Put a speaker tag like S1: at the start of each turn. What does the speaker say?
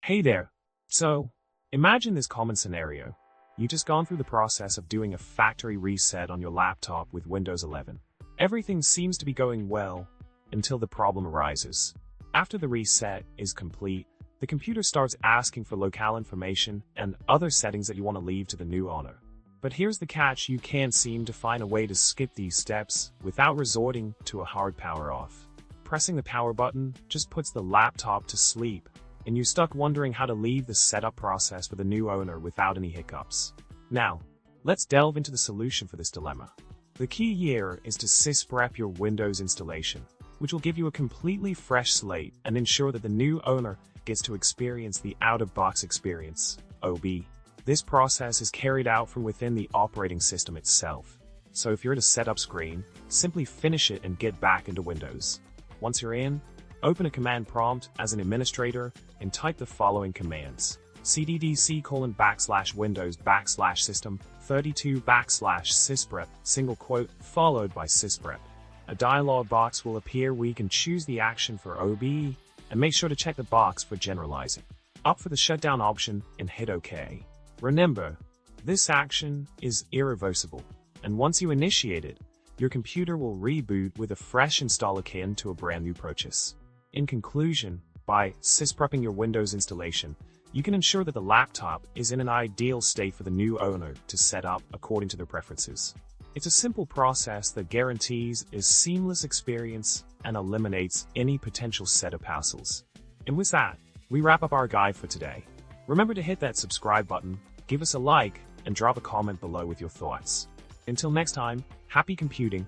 S1: Hey there. So, imagine this common scenario. You've just gone through the process of doing a factory reset on your laptop with Windows 11. Everything seems to be going well until the problem arises. After the reset is complete, the computer starts asking for locale information and other settings that you want to leave to the new owner. But here's the catch: you can't seem to find a way to skip these steps without resorting to a hard power off. Pressing the power button just puts the laptop to sleep, and you're stuck wondering how to leave the setup process for the new owner without any hiccups. Now, let's delve into the solution for this dilemma. The key here is to Sysprep your Windows installation, which will give you a completely fresh slate and ensure that the new owner gets to experience the out-of-box experience, OB. This process is carried out from within the operating system itself. So if you're at a setup screen, simply finish it and get back into Windows. Once you're in, open a command prompt as an administrator and type the following commands: cddc://windows/system32/sysprep, followed by sysprep. A dialog box will appear where you can choose the action for OB, and make sure to check the box for generalizing. Opt for the shutdown option and hit OK. Remember, this action is irreversible, and once you initiate it, your computer will reboot with a fresh install akin to a brand new purchase. In conclusion, by sysprepping your Windows installation, you can ensure that the laptop is in an ideal state for the new owner to set up according to their preferences. It's a simple process that guarantees a seamless experience and eliminates any potential setup hassles. And with that, we wrap up our guide for today. Remember to hit that subscribe button, give us a like, and drop a comment below with your thoughts. Until next time, happy computing.